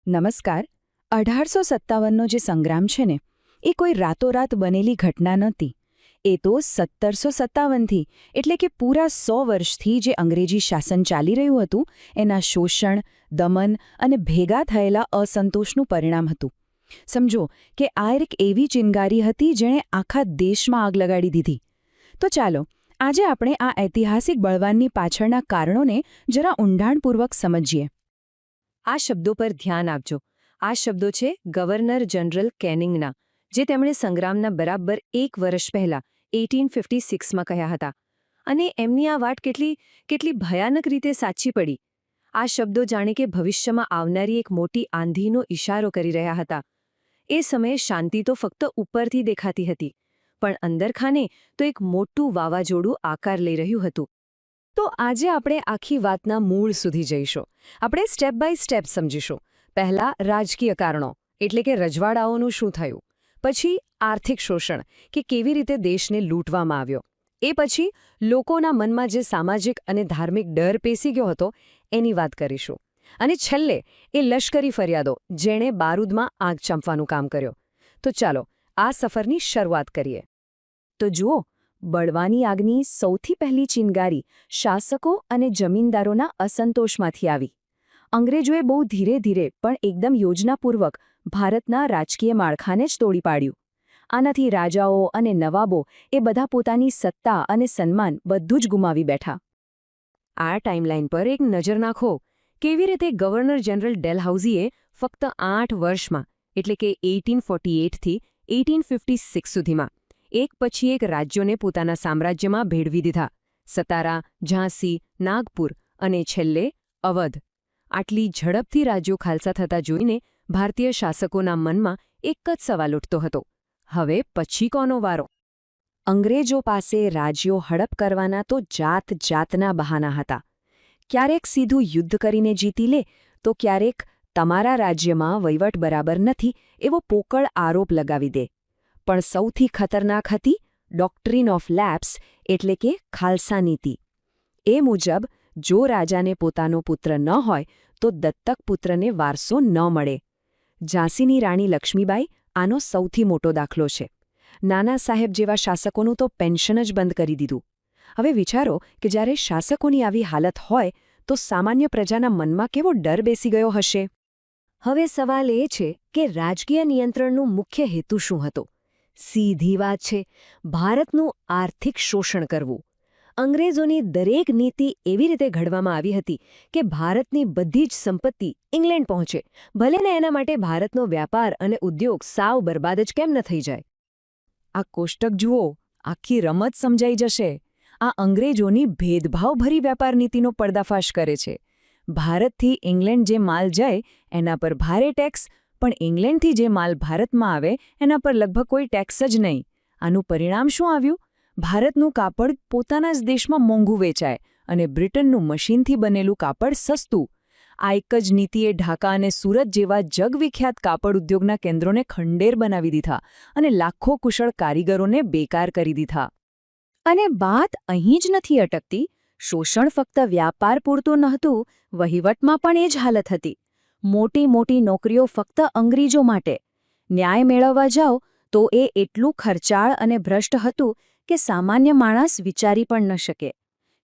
નમસ્કાર. 1857નો જે સંગ્રામ છે ને, એ કોઈ રાતોરાત બનેલી ઘટના નહોતી. એ તો 1757થી એટલે કે પૂરા 100 વર્ષથી જે અંગ્રેજી શાસન ચાલી રહ્યું હતું એના શોષણ, દમન અને ભેગા થયેલા અસંતોષનું પરિણામ હતું. સમજો કે આ એક એવી ચિનગારી હતી જેણે આખા દેશમાં આગ લગાડી દીધી. તો ચાલો આજે આપણે આ ઐતિહાસિક બળવાનની પાછળના કારણોને જરા ઊંડાણપૂર્વક સમજીએ. આ શબ્દો પર ધ્યાન આપજો. આ શબ્દો છે ગવર્નર જનરલ કેનિંગના, જે તેમણે સંગ્રામના બરાબર 1 વર્ષ પહેલા 1856માં કહ્યા હતા. અને એમની આ વાત કેટલી ભયાનક રીતે સાચી પડી. આ શબ્દો જાણે કે ભવિષ્યમાં આવનારી એક મોટી આંધીનો ઇશારો કરી રહ્યા હતા. એ સમયે શાંતિ તો ફક્ત ઉપરથી દેખાતી હતી, પણ અંદરખાને તો એક મોટું વાવાઝોડું આકાર લઈ રહ્યું હતું. તો આજે આપણે આખી વાતના મૂળ સુધી જઈશું. આપણે સ્ટેપ બાય સ્ટેપ સમજીશું. પહેલા રાજકીય કારણો, એટલે કે રજવાડાઓનું શું થયું. પછી આર્થિક શોષણ, કે કેવી રીતે દેશને લૂંટવામાં આવ્યો. એ પછી લોકોના મનમાં જે સામાજિક અને ધાર્મિક ડર પેસી ગયો હતો એની વાત કરીશું. અને છેલ્લે એ લશ્કરી ફરિયાદો જેણે બારૂદમાં આગ ચાંપવાનું કામ કર્યું. તો ચાલો આ સફરની શરૂઆત કરીએ. તો જુઓ, બળવાની આગની સૌથી પહેલી ચિનગારી શાસકો અને જમીનદારોના અસંતોષમાંથી આવી. અંગ્રેજોએ બહુ ધીરે ધીરે પણ એકદમ યોજનાપૂર્વક ભારતના રાજકીય માળખાને જ તોડી પાડ્યું. આનાથી રાજાઓ અને નવાબો એ બધા પોતાની સત્તા અને સન્માન બધું જ ગુમાવી બેઠા. આ ટાઈમલાઈન પર એક નજર નાખો. કેવી રીતે ગવર્નર જનરલ ડેલહાઉસીએ ફક્ત 8 વર્ષમાં, એટલે કે 1848થી 1856 સુધીમાં એક પછી એક રાજ્યોને પોતાના સામ્રાજ્યમાં ભેળવી દીધા. સતારા, ઝાંસી, નાગપુર અને છેલ્લે અવધ. આટલી ઝડપથી રાજ્યો ખાલસા થતા જોઈને ભારતીય શાસકોના મનમાં એક જ સવાલ ઉઠતો હતો: હવે પછી કોનો વારો? અંગ્રેજો પાસે રાજ્યો હડપ કરવાના તો જાતના બહાના હતા. ક્યારેક સીધું યુદ્ધ કરીને જીતી લે, તો ક્યારેક તમારા રાજ્યમાં વહીવટ બરાબર નથી એવો પોકળ આરોપ લગાવી દે. પણ સૌથી ખતરનાક હતી ડોક્ટ્રીન ઓફ લેપ્સ, એટલે કે ખાલસા નીતિ. એ મુજબ જો રાજાને પોતાનો પુત્ર ન હોય તો દત્તક પુત્રને વારસો ન મળે. ઝાંસીની રાણી લક્ષ્મીબાઈ આનો સૌથી મોટો દાખલો છે. નાના સાહેબ જેવા શાસકોનું તો પેન્શન જ બંધ કરી દીધું. હવે વિચારો કે જ્યારે શાસકોની આવી હાલત હોય તો સામાન્ય પ્રજાના મનમાં કેવો ડર બેસી ગયો હશે. હવે સવાલ એ છે કે રાજકીય નિયંત્રણનું મુખ્ય હેતુ શું હતો? સીધી વાત છે, ભારતનું આર્થિક શોષણ કરવું. અંગ્રેજોની દરેક નીતિ એવી રીતે ઘડવામાં આવી હતી કે ભારતની બધી જ સંપત્તિ ઇંગ્લેન્ડ પહોંચે, ભલે ને એના માટે ભારતનો વ્યાપાર અને ઉદ્યોગ સાવ બરબાદ જ કેમ ન થઈ જાય. આ કોષ્ટક જુઓ, આખી રમત સમજાઈ જશે. આ અંગ્રેજોની ભેદભાવભરી વેપાર નીતિનો પર્દાફાશ કરે છે. ભારતથી ઇંગ્લેન્ડ જે માલ જાય એના પર ભારે ટેક્સ, પણ ઇંગ્લેન્ડથી જે માલ ભારતમાં આવે એના પર લગભગ કોઈ ટેક્સ જ નહીં. આનું પરિણામ શું આવ્યું? ભારતનું કાપડ પોતાના જ દેશમાં મોંઘું વેચાય અને બ્રિટનનું મશીનથી બનેલું કાપડ સસ્તું. આ એક જ નીતિએ ઢાકા અને સુરત જેવા જગવિખ્યાત કાપડ ઉદ્યોગના કેન્દ્રોને ખંડેર બનાવી દીધા અને લાખો કુશળ કારીગરોને બેકાર કરી દીધા. અને વાત અહીં જ નથી અટકતી. શોષણ ફક્ત વ્યાપાર પૂરતું નહોતું, વહીવટમાં પણ એ જ હાલત હતી. મોટી મોટી નોકરીઓ ફક્ત અંગ્રેજો માટે. ન્યાય મેળવવા જાઓ તો એ એટલું ખર્ચાળ અને ભ્રષ્ટ હતું કે સામાન્ય માણસ વિચારી પણ ન શકે.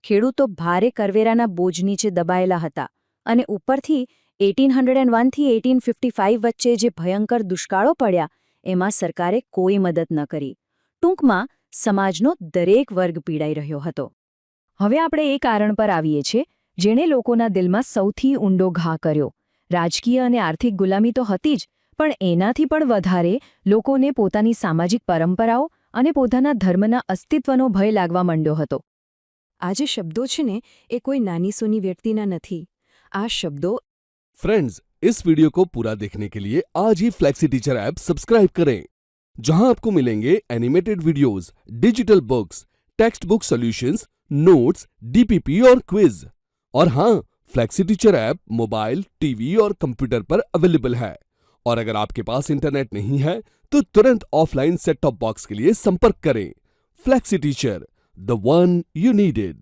ખેડૂતો ભારે કરવેરાના બોજ નીચે દબાયેલા હતા. અને ઉપરથી 1801થી 1855 વચ્ચે જે ભયંકર દુષ્કાળો પડ્યા એમાં સરકારે કોઈ મદદ ન કરી. ટૂંકમાં સમાજનો દરેક વર્ગ પીડાઈ રહ્યો હતો. હવે આપણે એ કારણ પર આવીએ છીએ જેણે લોકોના દિલમાં સૌથી ઊંડો ઘા કર્યો. રાજકીય અને આર્થિક ગુલામી તો હતી જ, પણ એનાથી પણ વધારે લોકોને પોતાની સામાજિક પરંપરાઓ અને પોતાના ધર્મના અસ્તિત્વનો ભય લાગવા માંડ્યો હતો. આ જે શબ્દો છે ને, એ કોઈ નાની સૂની વ્યક્તિના નથી. આ શબ્દો फ्रेंड्स, इस वीडियो को पूरा देखने के लिए आज ही फ्लेक्सी टीचर ऐप सब्सक्राइब करें, जहां आपको मिलेंगे animated videos, digital books, text book solutions, notes, DPP और क्विज. और हाँ, flexi teacher app mobile, TV और कंप्यूटर पर अवेलेबल है. और अगर आपके पास इंटरनेट नहीं है तो तुरंत ऑफलाइन सेट टॉप बॉक्स के लिए संपर्क करें. Flexi teacher, the one you needed.